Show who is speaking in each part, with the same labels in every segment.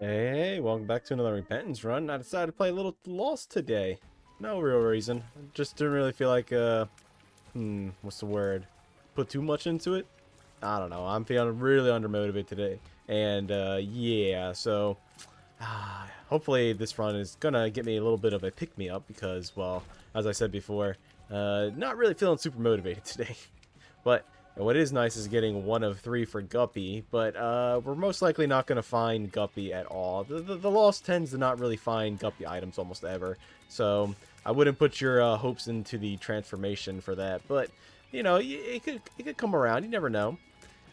Speaker 1: Hey, welcome back to another Repentance run. I decided to play a little Lost today. No real reason. Just didn't really feel like, what's the word? Put too much into it? I don't know. I'm feeling really undermotivated today. And, yeah, so, hopefully this run is gonna get me a little bit of a pick-me-up because, well, as I said before, not really feeling super motivated today. But what is nice is getting 1 of 3 for Guppy, but we're most likely not going to find Guppy at all. The Lost tends to not really find Guppy items almost ever, so I wouldn't put your hopes into the transformation for that. But you know, it could come around. You never know.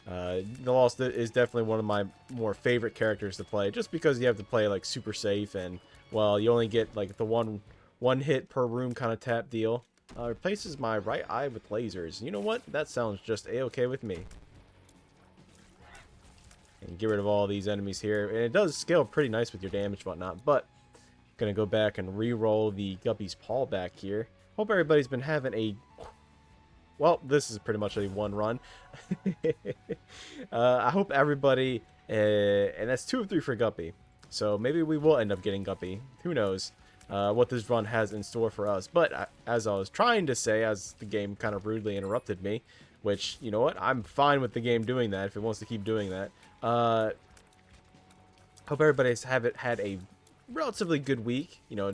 Speaker 1: The Lost is definitely one of my more favorite characters to play, just because you have to play like super safe and well, you only get like the one hit per room kind of tap deal. Replaces my right eye with lasers. You know what? That sounds just a-okay with me. And get rid of all these enemies here. And it does scale pretty nice with your damage and whatnot. But gonna go back and re-roll the Guppy's Paw back here. Hope everybody's been having a... Well, this is pretty much a one run. I hope everybody... and that's 2 of 3 for Guppy. So maybe we will end up getting Guppy. Who knows? What this run has in store for us. But as I was trying to say, as the game kind of rudely interrupted me, which, you know what, I'm fine with the game doing that if it wants to keep doing that. Hope everybody's had a relatively good week. You know,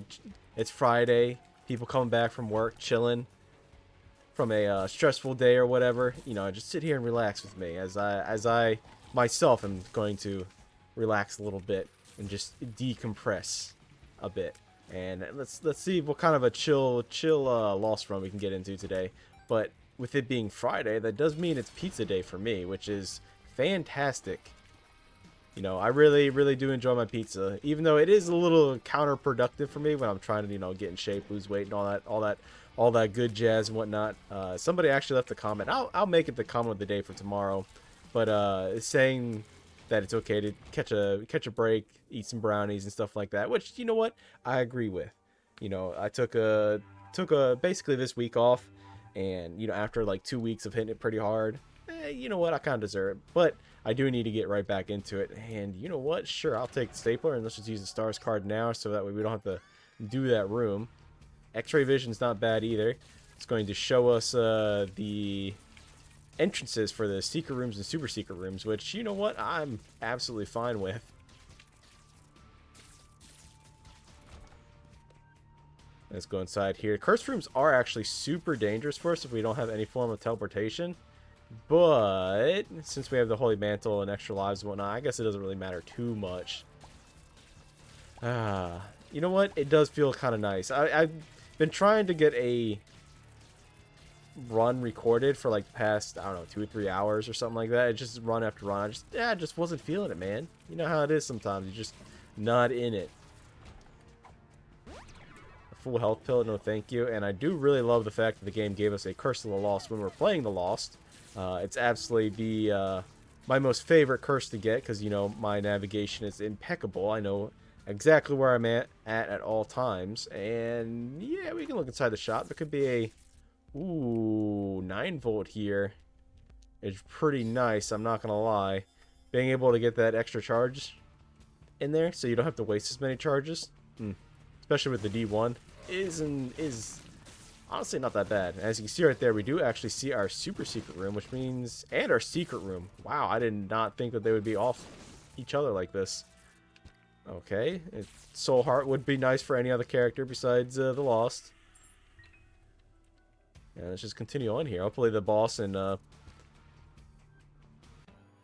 Speaker 1: it's Friday, people coming back from work, chilling from a stressful day or whatever. You know, just sit here and relax with me as I myself am going to relax a little bit and just decompress a bit. And let's see what kind of a chill Lost run we can get into today. But with it being Friday, that does mean it's pizza day for me, which is fantastic. You know, I really do enjoy my pizza, even though it is a little counterproductive for me when I'm trying to, you know, get in shape, lose weight, and all that good jazz and whatnot. Somebody actually left a comment. I'll make it the comment of the day for tomorrow, but saying that it's okay to catch a break, eat some brownies and stuff like that, which, you know what, I agree with. You know, I took basically this week off, and you know, after like 2 weeks of hitting it pretty hard, you know what, I kind of deserve it, but I do need to get right back into it. And you know what, sure, I'll take the stapler and let's just use the stars card now, so that way we don't have to do that room. X-ray vision's not bad either. It's going to show us the entrances for the secret rooms and super secret rooms, which, you know what, I'm absolutely fine with. Let's go inside here. Cursed rooms are actually super dangerous for us if we don't have any form of teleportation. But since we have the Holy Mantle and extra lives and whatnot, I guess it doesn't really matter too much. You know what? It does feel kind of nice. I've been trying to get a run recorded for like the past, I don't know, 2 or 3 hours or something like that. It just run after run. I just wasn't feeling it, man. You know how it is sometimes. You're just not in it. A full health pill, no thank you. And I do really love the fact that the game gave us a Curse of the Lost when we're playing the Lost. It's absolutely the my most favorite curse to get because, you know, my navigation is impeccable. I know exactly where I'm at all times. And yeah, we can look inside the shop. There could be a 9-volt here. It's pretty nice, I'm not gonna lie. Being able to get that extra charge in there so you don't have to waste as many charges, especially with the D1, is honestly not that bad. As you can see right there, we do actually see our super secret room, which means, and our secret room. Wow, I did not think that they would be off each other like this. Okay, Soul Heart would be nice for any other character besides the Lost. Yeah, let's just continue on here. Hopefully the boss in Double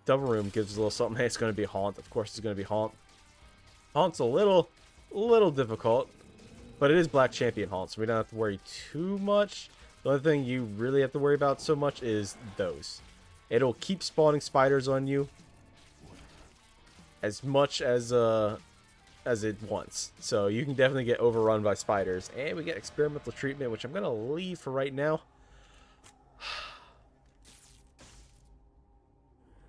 Speaker 1: Room gives a little something. Hey, it's going to be Haunt. Of course it's going to be Haunt. Haunt's a little difficult, but it is Black Champion Haunt, so we don't have to worry too much. The only thing you really have to worry about so much is those. It'll keep spawning spiders on you as much as it wants. So you can definitely get overrun by spiders. And we get experimental treatment, which I'm going to leave for right now.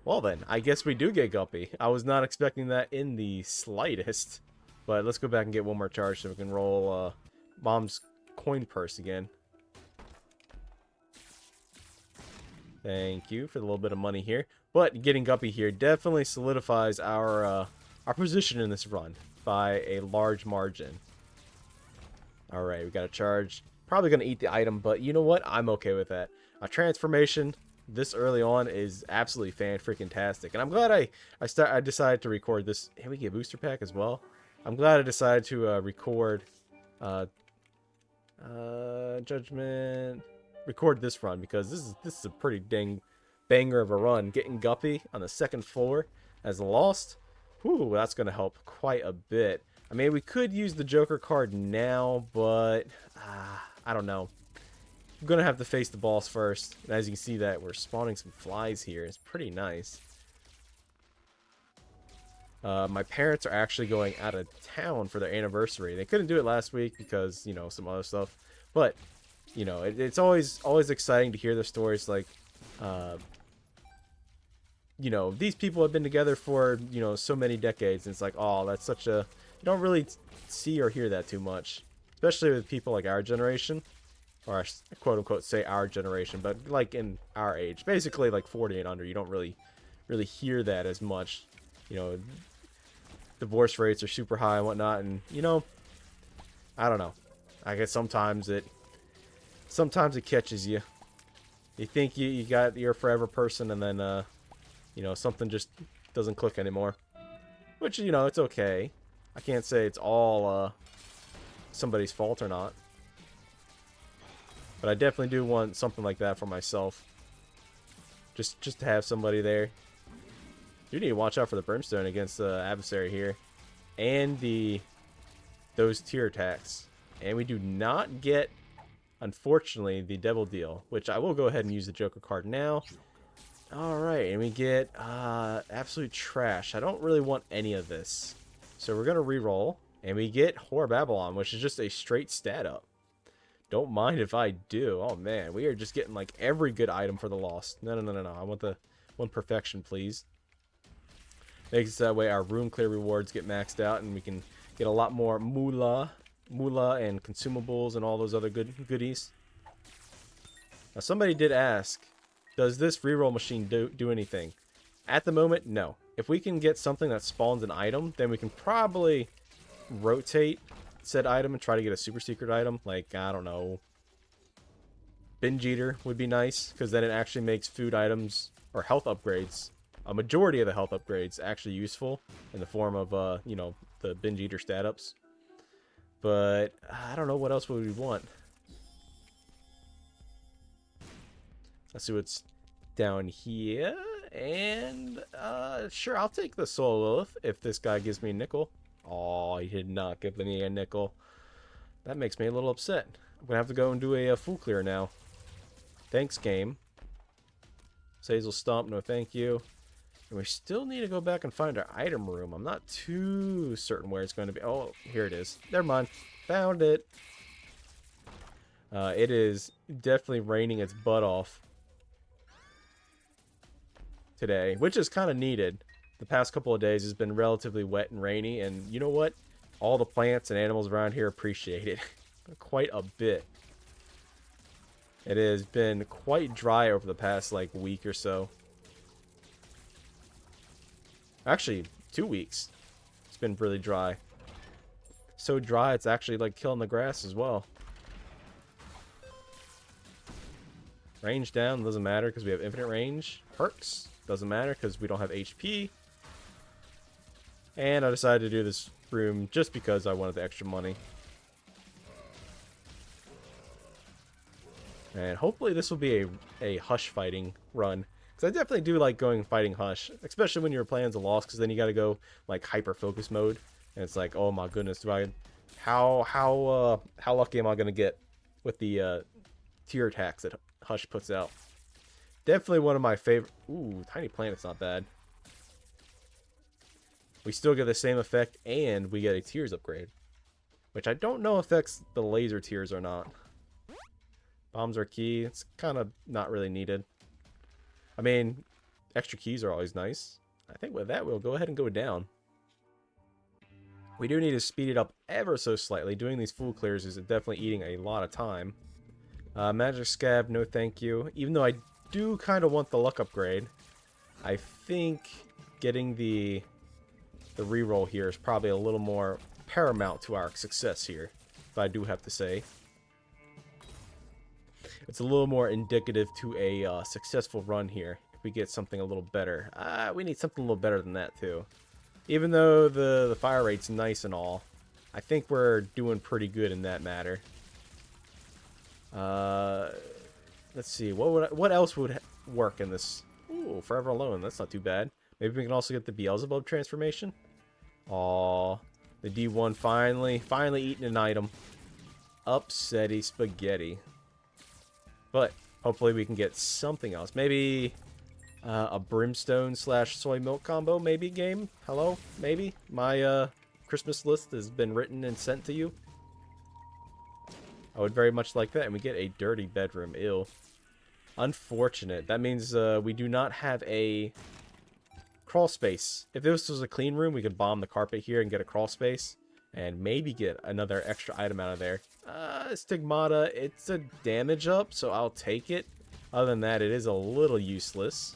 Speaker 1: Well then, I guess we do get Guppy. I was not expecting that in the slightest. But let's go back and get one more charge so we can roll Mom's coin purse again. Thank you for the little bit of money here. But getting Guppy here definitely solidifies our our position in this run by a large margin. Alright, we got a charge. Probably going to eat the item, but you know what? I'm okay with that. A transformation this early on is absolutely fan-freaking-tastic. And I'm glad I decided to record this. Hey, we get a booster pack as well. I'm glad I decided to record Judgment. Record this run because this is a pretty dang banger of a run. Getting Guppy on the second floor as lost. Whew, that's going to help quite a bit. I mean, we could use the Joker card now, but I don't know. I'm going to have to face the boss first. And as you can see that, we're spawning some flies here. It's pretty nice. My parents are actually going out of town for their anniversary. They couldn't do it last week because, you know, some other stuff. But, you know, it's always exciting to hear their stories. Like, you know, these people have been together for, you know, so many decades. And it's like, oh, that's such a... You don't really see or hear that too much. Especially with people like our generation. Or quote-unquote say our generation. But like in our age. Basically like 40 and under. You don't really hear that as much. You know, divorce rates are super high and whatnot. And, you know, I don't know. I guess sometimes it catches you. You think you got your forever person and then, you know, something just doesn't click anymore. Which, you know, it's okay. I can't say it's all somebody's fault or not. But I definitely do want something like that for myself. Just to have somebody there. You need to watch out for the Brimstone against the adversary here. And those tier attacks. And we do not get, unfortunately, the Devil Deal. Which I will go ahead and use the Joker card now. Alright, and we get absolute trash. I don't really want any of this. So we're going to reroll. And we get Whore Babylon, which is just a straight stat up. Don't mind if I do. Oh man, we are just getting like every good item for the Lost. No. I want the one perfection, please. Makes it that way our room clear rewards get maxed out and we can get a lot more moolah and consumables and all those other goodies. Now somebody did ask, does this reroll machine do anything? At the moment, no. If we can get something that spawns an item, then we can probably rotate said item and try to get a super secret item. Like, I don't know, Binge Eater would be nice because then it actually makes food items or health upgrades, a majority of the health upgrades, actually useful in the form of, you know, the Binge Eater stat ups. But I don't know what else would we want. Let's see what's down here. And, sure, I'll take the Soul Lilith if this guy gives me a nickel. Oh, he did not give me a nickel. That makes me a little upset. I'm going to have to go and do a full clear now. Thanks, game. Sazel Stomp, no thank you. And we still need to go back and find our item room. I'm not too certain where it's going to be. Oh, here it is. Never mind. Found it. It is definitely raining its butt off today, which is kind of needed. The past couple of days has been relatively wet and rainy, and you know what? All the plants and animals around here appreciate it quite a bit. It has been quite dry over the past like week or so. Actually, 2 weeks. It's been really dry. So dry it's actually like killing the grass as well. Range down doesn't matter because we have infinite range. Perks doesn't matter because we don't have HP. And I decided to do this room just because I wanted the extra money. And hopefully this will be a Hush fighting run. Because I definitely do like going fighting Hush. Especially when you're playing as a Lost, because then you gotta go like hyper focus mode. And it's like, oh my goodness, how lucky am I gonna get with the tier attacks that Hush puts out? Definitely one of my favorite. Ooh, Tiny Planet's not bad. We still get the same effect, and we get a tiers upgrade. Which I don't know affects the laser tiers or not. Bombs are key. It's kind of not really needed. I mean, extra keys are always nice. I think with that, we'll go ahead and go down. We do need to speed it up ever so slightly. Doing these full clears is definitely eating a lot of time. Magic Scab, no thank you. Even though I do kind of want the luck upgrade, I think getting the the reroll here is probably a little more paramount to our success here, if I do have to say. It's a little more indicative to a successful run here if we get something a little better. We need something a little better than that too. Even though the fire rate's nice and all, I think we're doing pretty good in that matter. Let's see, what else would work in this? Ooh, Forever Alone, that's not too bad. Maybe we can also get the Beelzebub transformation. Aw, the D1 finally eating an item. Upsetty spaghetti. But hopefully we can get something else. Maybe a Brimstone / soy milk combo, maybe game. Hello, maybe my Christmas list has been written and sent to you. I would very much like that. And we get a dirty bedroom. Ew. Unfortunate. That means we do not have a crawl space. If this was a clean room, we could bomb the carpet here and get a crawl space. And maybe get another extra item out of there. Stigmata, it's a damage up, so I'll take it. Other than that, it is a little useless.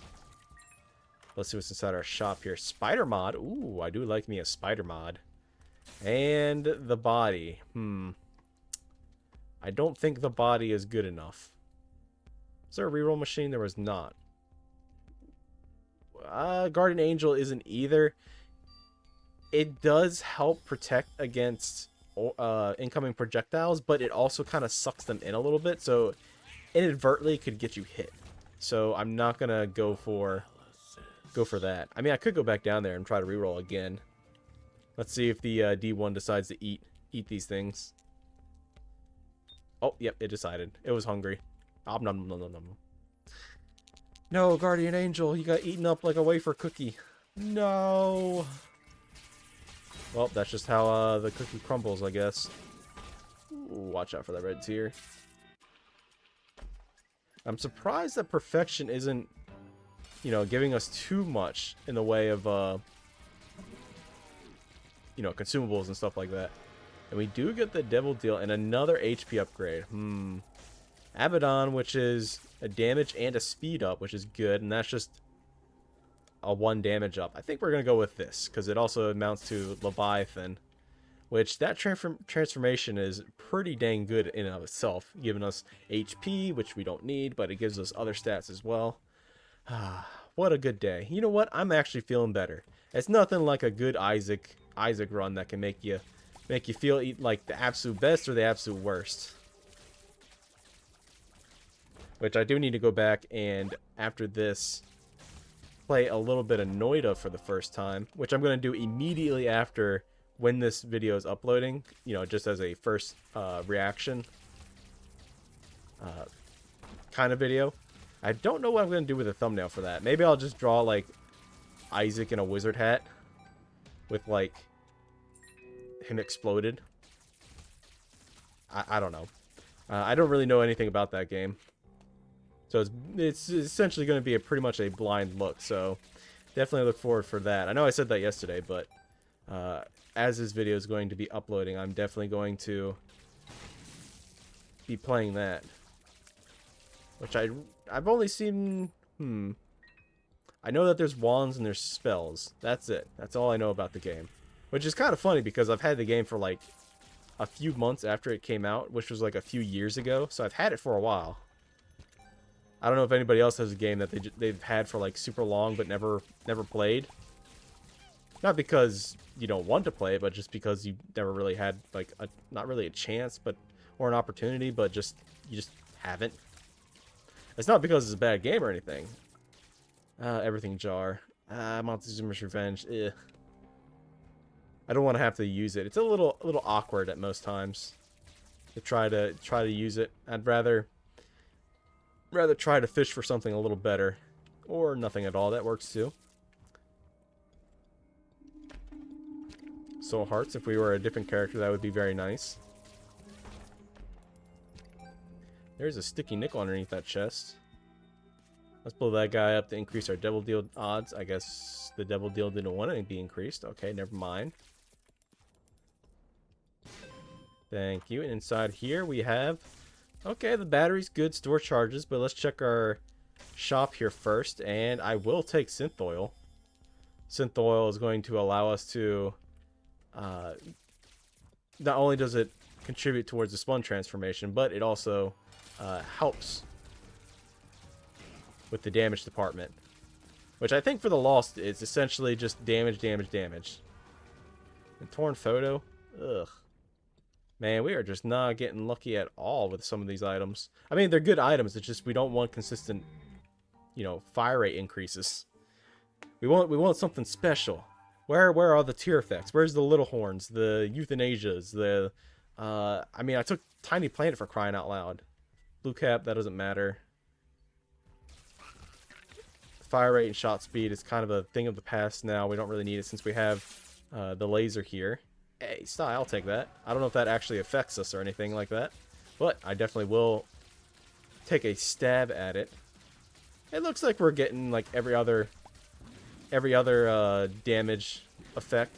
Speaker 1: Let's see what's inside our shop here. Spider mod. Ooh, I do like me a spider mod. And the body. I don't think the body is good enough. Is there a reroll machine? There was not. Guardian Angel isn't either. It does help protect against incoming projectiles, but it also kind of sucks them in a little bit, so inadvertently could get you hit. So I'm not gonna go for that. I mean, I could go back down there and try to reroll again. Let's see if the D1 decides to eat these things. Oh, yep, it decided. It was hungry. Nom nom nom nom nom. No, Guardian Angel, you got eaten up like a wafer cookie. No. Well, that's just how the cookie crumbles, I guess. Ooh, watch out for that red tear. I'm surprised that Perfection isn't, you know, giving us too much in the way of, you know, consumables and stuff like that. And we do get the Devil Deal and another HP upgrade. Abaddon, which is a damage and a speed up, which is good, and that's just a 1 damage up. I think we're going to go with this, because it also amounts to Leviathan, which that transformation is pretty dang good in and of itself, giving us HP, which we don't need, but it gives us other stats as well. What a good day. You know what? I'm actually feeling better. It's nothing like a good Isaac run that can make you feel like the absolute best or the absolute worst. Which I do need to go back and, after this, play a little bit of Noida for the first time, which I'm going to do immediately after when this video is uploading, you know, just as a first reaction kind of video. I don't know what I'm going to do with a thumbnail for that. Maybe I'll just draw, like, Isaac in a wizard hat with, like, him exploded. I don't know. I don't really know anything about that game. So it's essentially going to be pretty much a blind look, so definitely look forward for that. I know I said that yesterday, but as this video is going to be uploading, I'm definitely going to be playing that. Which I've only seen... I know that there's wands and there's spells. That's it. That's all I know about the game. Which is kind of funny, because I've had the game for like a few months after it came out, which was like a few years ago, so I've had it for a while. I don't know if anybody else has a game that they've had for like super long but never played. Not because you don't want to play it, but just because you never really had like not really a chance, or an opportunity, but you just haven't. It's not because it's a bad game or anything. Everything jar. Montezuma's Revenge. I don't want to have to use it. It's a little awkward at most times to try to use it. I'd rather try to fish for something a little better, or nothing at all. That works too. Soul Hearts, if we were a different character, that would be very nice. There's a sticky nickel underneath that chest. Let's blow that guy up to increase our Devil Deal odds. I guess the Devil Deal didn't want it to be increased. Okay, never mind. Thank you. And inside here we have... Okay, the battery's good, store charges, but let's check our shop here first, and I will take synth oil. synth oil is going to allow us to, not only does it contribute towards the spawn transformation, but it also helps with the damage department. Which I think for the Lost, it's essentially just damage, damage, damage. And torn photo? Ugh. Man, we are just not getting lucky at all with some of these items. I mean, they're good items, it's just we don't want consistent, you know, fire rate increases. We want something special. Where are the tier effects? Where's the little horns, the euthanasias, the I mean, I took Tiny Planet for crying out loud. Blue cap, that doesn't matter. Fire rate and shot speed is kind of a thing of the past now. We don't really need it since we have the laser here. Hey, style, I'll take that. I don't know if that actually affects us or anything like that, but I definitely will take a stab at it. It looks like we're getting like every other damage effect.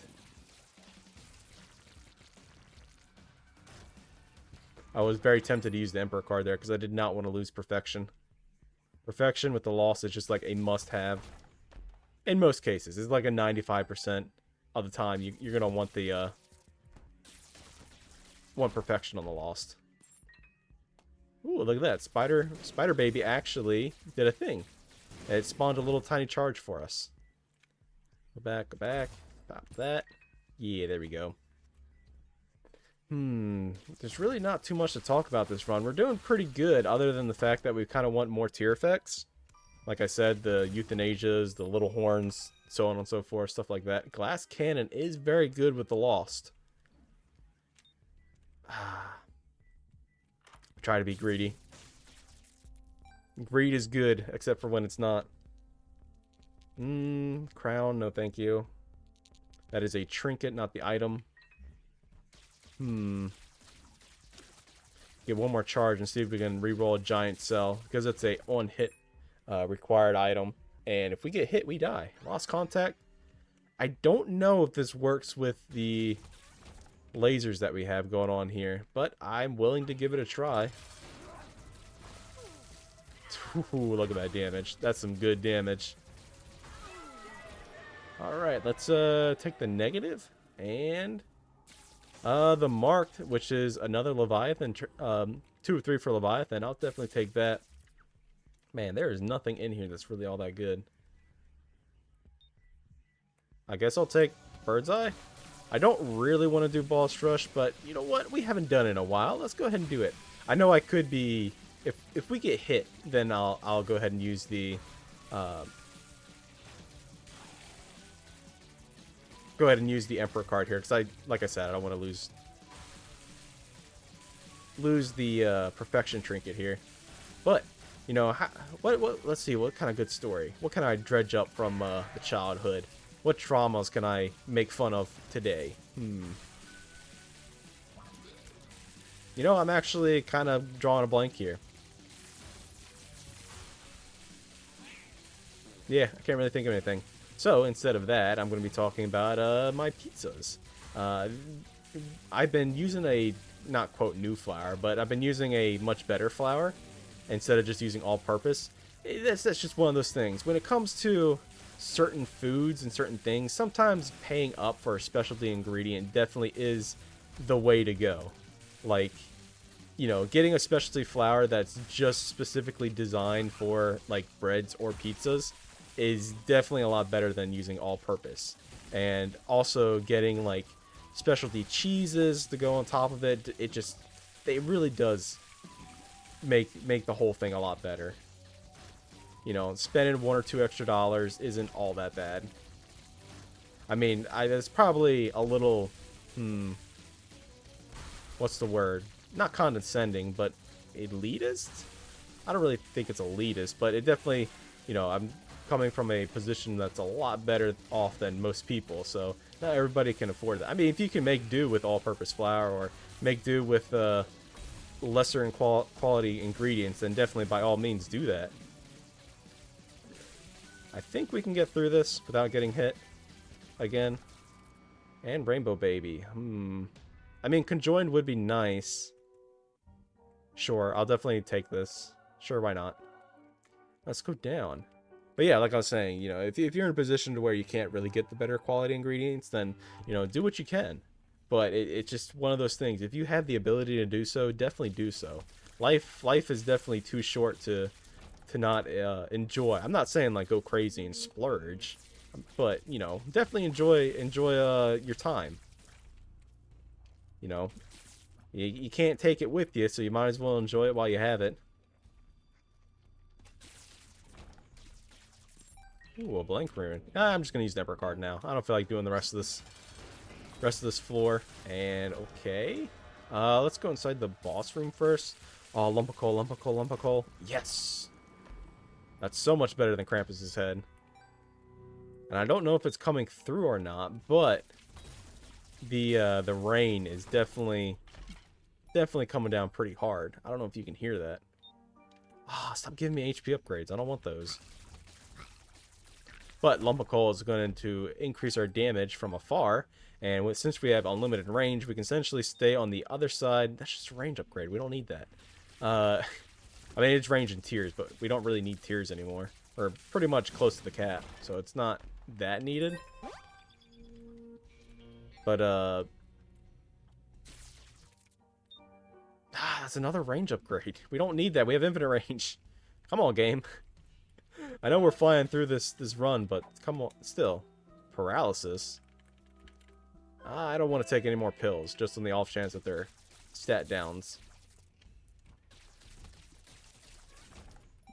Speaker 1: I was very tempted to use the Emperor card there because I did not want to lose Perfection. Perfection with the Lost is just like a must-have. In most cases, it's like a 95% of the time you're gonna want the want Perfection on the Lost. Ooh, look at that! Spider Baby actually did a thing. It spawned a little tiny charge for us. Go back, pop that. Yeah, there we go. There's really not too much to talk about this run. We're doing pretty good, other than the fact that we kind of want more tier effects. Like I said, the euthanasias, the little horns, so on and so forth, stuff like that. Glass Cannon is very good with the Lost. Try to be greedy. Greed is good, except for when it's not. Crown, no thank you. That is a trinket, not the item. Get one more charge and see if we can reroll a giant cell, because it's a on-hit required item. And if we get hit, we die. Lost contact. I don't know if this works with the lasers that we have going on here, but I'm willing to give it a try. Ooh, look at that damage. That's some good damage. Alright, let's take the negative and the marked, which is another Leviathan, 2 or 3 for Leviathan. I'll definitely take that. Man, there is nothing in here that's really all that good. I guess I'll take Bird's Eye. I don't really want to do Boss Rush, but you know what? We haven't done it in a while. Let's go ahead and do it. I know I could be... If we get hit, then I'll go ahead and use the... go ahead and use the Emperor card here, because like I said, I don't want to lose the Perfection trinket here. But you know, let's see, what kind of good story? What can I dredge up from the childhood? What traumas can I make fun of today? You know, I'm actually kind of drawing a blank here. Yeah, I can't really think of anything. So, instead of that, I'm going to be talking about my pizzas. I've been using a, not quote new flour, but I've been using a much better flour instead of just using all-purpose. That's just one of those things. When it comes to certain foods and certain things, sometimes paying up for a specialty ingredient definitely is the way to go. Like, you know, getting a specialty flour that's just specifically designed for, like, breads or pizzas is definitely a lot better than using all-purpose. And also getting like specialty cheeses to go on top of it, it really does make the whole thing a lot better. You know, spending $1 or $2 extra isn't all that bad. I mean, it's probably a little what's the word? Not condescending, but elitist? I don't really think it's elitist, but it definitely, you know, I'm coming from a position that's a lot better off than most people, so not everybody can afford that. I mean, if you can make do with all-purpose flour or make do with lesser in quality ingredients, then definitely by all means do that. I think we can get through this without getting hit again. And Rainbow Baby. I mean, Conjoined would be nice. Sure, I'll definitely take this. Sure, why not? Let's go down. But yeah, like I was saying, you know, if you're in a position to where you can't really get the better quality ingredients, then, you know, do what you can. But it's just one of those things. If you have the ability to do so, definitely do so. Life is definitely too short to not enjoy. I'm not saying like go crazy and splurge, but you know, definitely enjoy your time. You know, you can't take it with you, so you might as well enjoy it while you have it. Ooh, a blank rune. I'm just gonna use Never card now. I don't feel like doing the rest of this floor. And okay, let's go inside the boss room first. Oh, lump of coal, lump of coal, lump of coal. Yes, that's so much better than Krampus's head. And I don't know if it's coming through or not, but the rain is definitely coming down pretty hard. I don't know if you can hear that. Ah, stop giving me HP upgrades. I don't want those. But lump of coal is going to increase our damage from afar, and since we have unlimited range, we can essentially stay on the other side. That's just a range upgrade. We don't need that. I mean, it's range and tiers, but we don't really need tiers anymore. We're pretty much close to the cap, so it's not that needed. But, that's another range upgrade. We don't need that. We have infinite range. Come on, game. I know we're flying through this run, but come on, still. Paralysis. I don't want to take any more pills, just on the off chance that they're stat downs.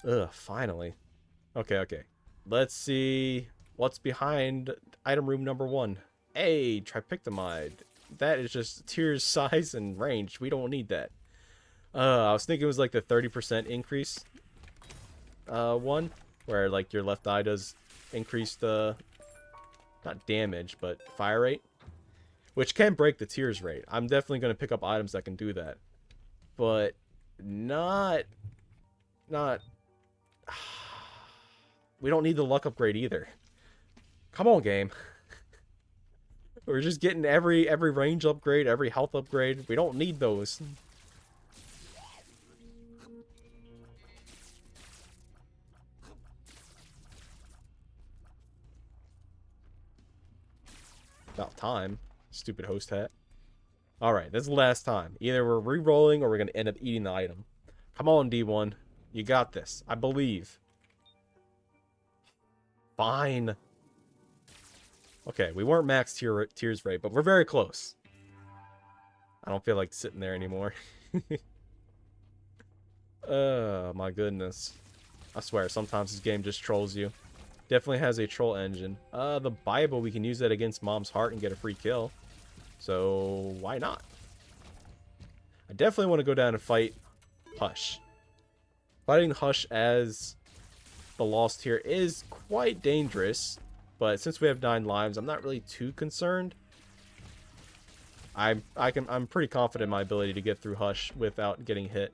Speaker 1: Ugh, finally. Okay. Let's see what's behind item room number 1. Hey, Tripictamide. That is just tiers, size, and range. We don't need that. I was thinking it was like the 30% increase one, where like your left eye does increased, not damage, but fire rate, which can break the tiers rate. I'm definitely going to pick up items that can do that, but not we don't need the luck upgrade either. Come on, game. We're just getting every range upgrade, every health upgrade. We don't need those. About time. Stupid host hat. Alright, this is the last time. Either we're re-rolling or we're going to end up eating the item. Come on, D1. You got this. I believe. Fine. Okay, we weren't max tiers rate, but we're very close. I don't feel like sitting there anymore. Oh, my goodness. I swear, sometimes this game just trolls you. Definitely has a troll engine. The Bible, we can use that against Mom's Heart and get a free kill. So, why not? I definitely want to go down and fight Hush. Fighting Hush as the Lost here is quite dangerous, but since we have 9 lives, I'm not really too concerned. I'm pretty confident in my ability to get through Hush without getting hit.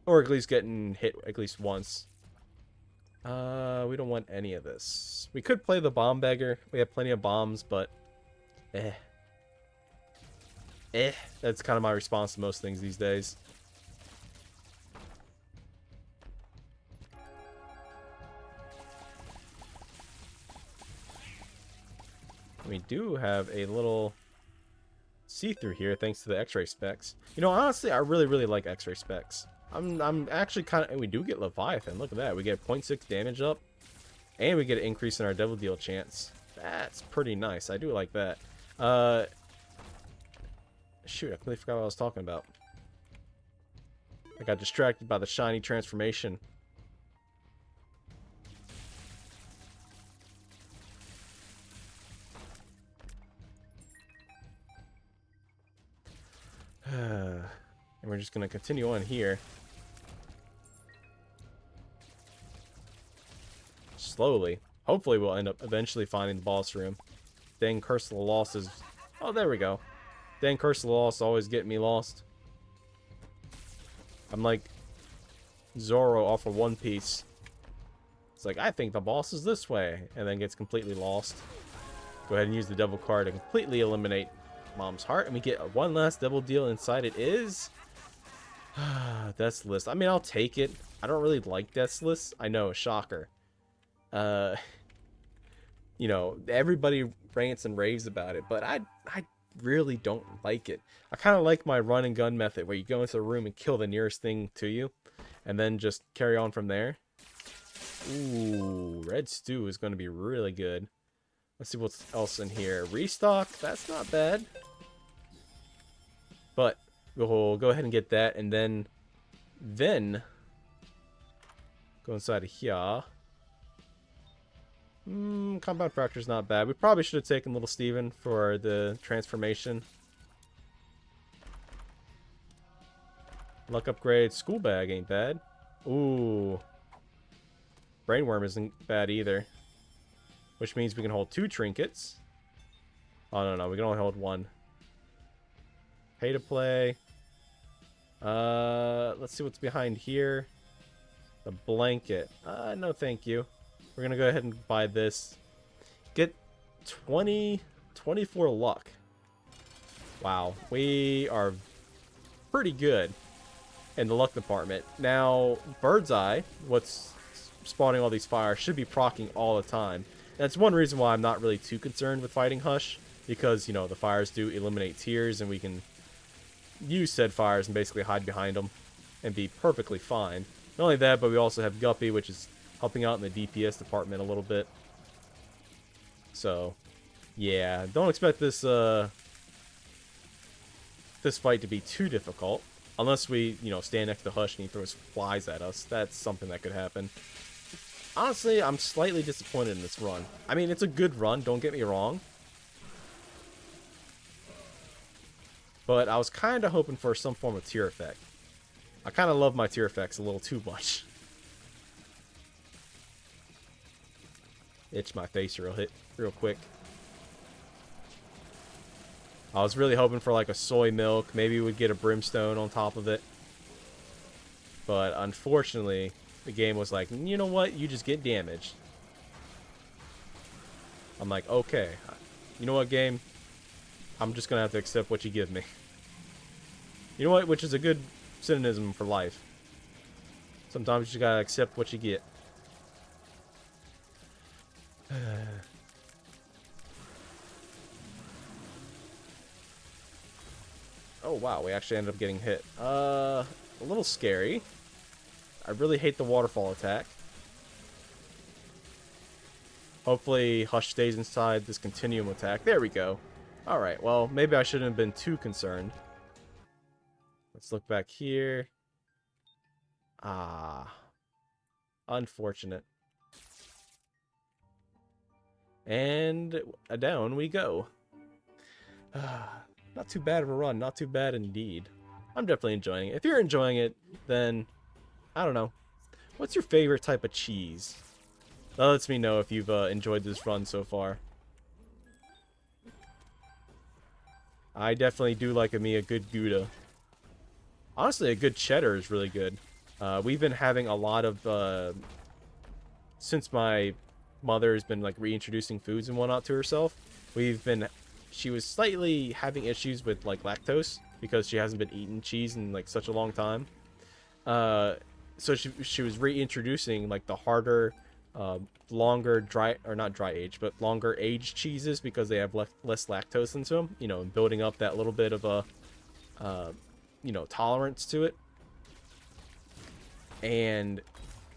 Speaker 1: Or at least getting hit at least once. We don't want any of this. We could play the Bomb Beggar. We have plenty of bombs, but that's kind of my response to most things these days. We do have a little see-through here thanks to the X-ray specs. You know, honestly, I really like X-ray specs. I'm actually kind of, and we do get Leviathan. Look at that. We get 0.6 damage up, and we get an increase in our Devil Deal chance. That's pretty nice. I do like that. Shoot, I completely forgot what I was talking about. I got distracted by the shiny transformation. And we're just going to continue on here. Slowly. Hopefully we'll end up eventually finding the boss room. Dang, Curse of the Lost is... Oh, there we go. Dang, Curse of the Lost always get me lost. I'm like Zoro off of One Piece. It's like, I think the boss is this way, and then gets completely lost. Go ahead and use the Devil card to completely eliminate Mom's Heart, and we get one last Devil Deal inside. It is Death's List. I mean, I'll take it. I don't really like Death's List. I know, shocker. Uh, you know, everybody rants and raves about it, but I really don't like it. I kind of like my run and gun method, where you go into a room and kill the nearest thing to you, and then just carry on from there. Ooh, red stew is going to be really good. Let's see what's else in here. Restock, that's not bad. But we'll go ahead and get that, and then go inside of here. Compound fracture's not bad. We probably should have taken Little Steven for the transformation. Luck upgrade. School bag ain't bad. Ooh. Brainworm isn't bad either. Which means we can hold 2 trinkets. Oh, no. We can only hold 1. Pay to play. Let's see what's behind here. The blanket. No thank you. We're going to go ahead and buy this. Get 24 luck. Wow. We are pretty good in the luck department. Now, Bird's Eye, what's spawning all these fires, should be proccing all the time. That's one reason why I'm not really too concerned with fighting Hush. Because, you know, the fires do eliminate tears, and we can use said fires and basically hide behind them and be perfectly fine. Not only that, but we also have Guppy, which is helping out in the DPS department a little bit. So, yeah, don't expect this this fight to be too difficult. Unless we, you know, stand next to Hush and he throws flies at us. That's something that could happen. Honestly, I'm slightly disappointed in this run. I mean, it's a good run, don't get me wrong. But I was kind of hoping for some form of tear effect. I kind of love my tear effects a little too much. Itch my face real quick. I was really hoping for like a soy milk. Maybe we'd get a brimstone on top of it. But unfortunately, the game was like, you know what? You just get damaged. I'm like, okay. You know what, game? I'm just going to have to accept what you give me. You know what? Which is a good synonym for life. Sometimes you just got to accept what you get. Oh, wow. We actually ended up getting hit. A little scary. I really hate the waterfall attack. Hopefully Hush stays inside this continuum attack. There we go. Alright, well, maybe I shouldn't have been too concerned. Let's look back here. Ah. Unfortunate. And down we go. Not too bad of a run. Not too bad indeed. I'm definitely enjoying it. If you're enjoying it, then, I don't know. What's your favorite type of cheese? That lets me know if you've enjoyed this run so far. I definitely do like a good Gouda. Honestly, a good cheddar is really good. We've been having a lot of... since my mother has been like reintroducing foods and whatnot to herself, she was slightly having issues with like lactose because she hasn't been eating cheese in like such a long time. So she was reintroducing like the harder, longer longer aged cheeses because they have less lactose into them, you know, and building up that little bit of a you know, tolerance to it. And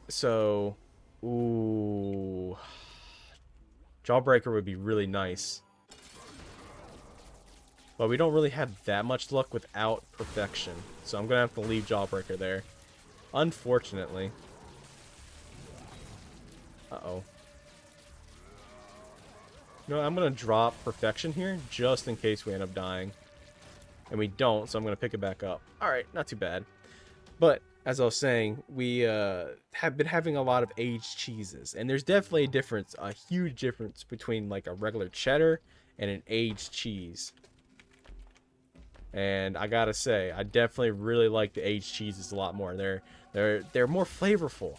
Speaker 1: so, ooh, Jawbreaker would be really nice. But we don't really have that much luck without Perfection. So I'm going to have to leave Jawbreaker there. Unfortunately. Uh-oh. You know, I'm going to drop Perfection here just in case we end up dying. And we don't, so I'm going to pick it back up. Alright, not too bad. But, as I was saying, we have been having a lot of aged cheeses. And there's definitely a difference, a huge difference between like a regular cheddar and an aged cheese. And I gotta say, I definitely really like the aged cheeses a lot more. They're more flavorful.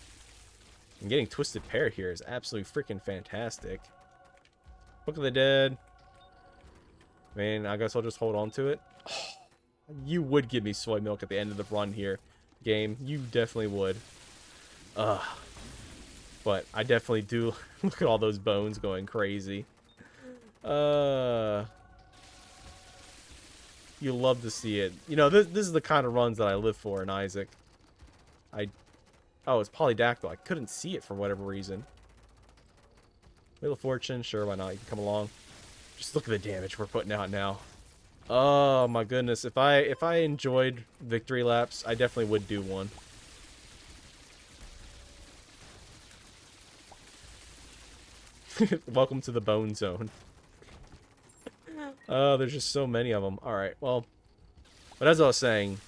Speaker 1: And getting Twisted Pear here is absolutely freaking fantastic. Book of the Dead. Man, I guess I'll just hold on to it. Oh, you would give me soy milk at the end of the run here. game. You definitely would. Ugh. But I definitely do look at all those bones going crazy. You love to see it. You know, this is the kind of runs that I live for in Isaac. Oh, it's polydactyl. I couldn't see it for whatever reason. Wheel of Fortune, sure, why not? You can come along. Just look at the damage we're putting out now. Oh my goodness. If I enjoyed victory laps, I definitely would do one. Welcome to the bone zone. Oh, there's just so many of them. Alright, well. But as I was saying,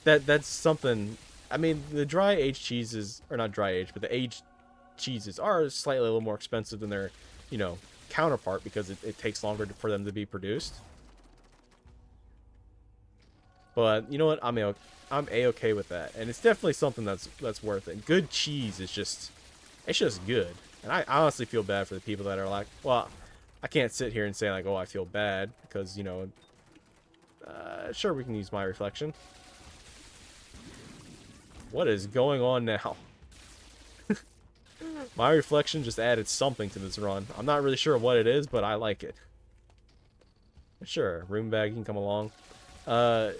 Speaker 1: that's something. I mean, the dry aged cheeses, or not dry aged, but the aged cheeses are slightly a little more expensive than their, you know, counterpart because it takes longer for them to be produced. But you know what? I'm a-okay with that, and it's definitely something that's worth it. Good cheese is it's just good, and I honestly feel bad for the people that are like, well, I can't sit here and say like, oh, I feel bad because, you know, sure, we can use my reflection. What is going on now? My reflection just added something to this run. I'm not really sure what it is, but I like it. Sure, room bag, you can come along. I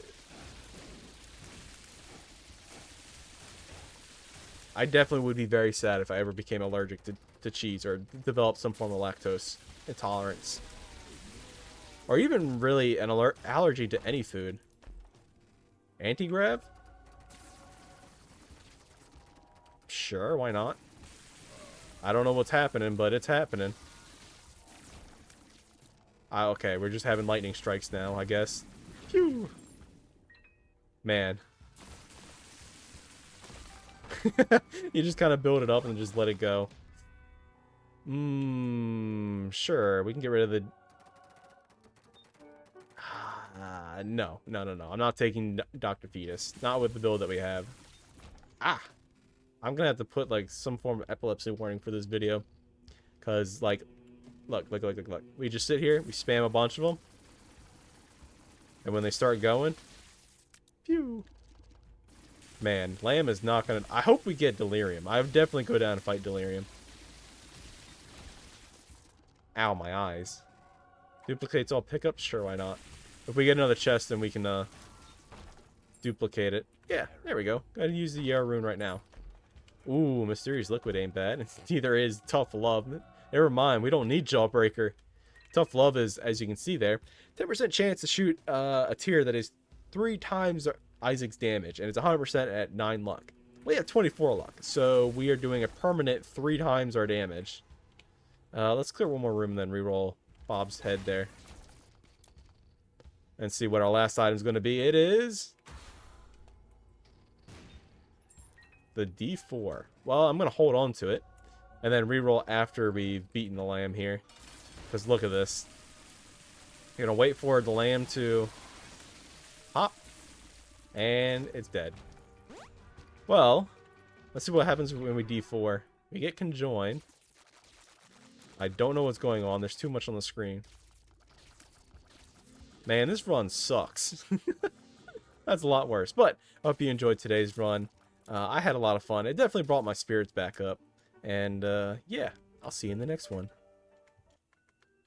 Speaker 1: definitely would be very sad if I ever became allergic to cheese or developed some form of lactose intolerance. Or even really an allergy to any food. Anti-grav? Sure, why not? I don't know what's happening, but it's happening. Okay, we're just having lightning strikes now, I guess. Phew. Man. You just kind of build it up and just let it go. Sure, we can get rid of the... No. I'm not taking Dr. Fetus. Not with the build that we have. Ah! I'm gonna have to put, like, some form of epilepsy warning for this video. Because, like, look. We just sit here, we spam a bunch of them. And when they start going... Phew! Man, Lamb is not gonna... I hope we get Delirium. I would definitely go down and fight Delirium. Ow, my eyes. Duplicates all pickups? Sure, why not? If we get another chest, then we can, duplicate it. Yeah, there we go. Gotta use the rune right now. Ooh, Mysterious Liquid ain't bad. Neither is Tough Love. Never mind, we don't need Jawbreaker. Tough Love is, as you can see there, 10% chance to shoot a tier that is 3 times Isaac's damage, and it's 100% at 9 luck. We have 24 luck, so we are doing a permanent 3 times our damage. Let's clear one more room and then reroll Bob's head there. And see what our last item is going to be. It is... the D4. Well, I'm going to hold on to it. And then reroll after we've beaten the lamb here. Because look at this. You're going to wait for the lamb to... hop. And it's dead. Well, let's see what happens when we D4. We get conjoined. I don't know what's going on. There's too much on the screen. Man, this run sucks. That's a lot worse. But I hope you enjoyed today's run. I had a lot of fun. It definitely brought my spirits back up. And, yeah, I'll see you in the next one.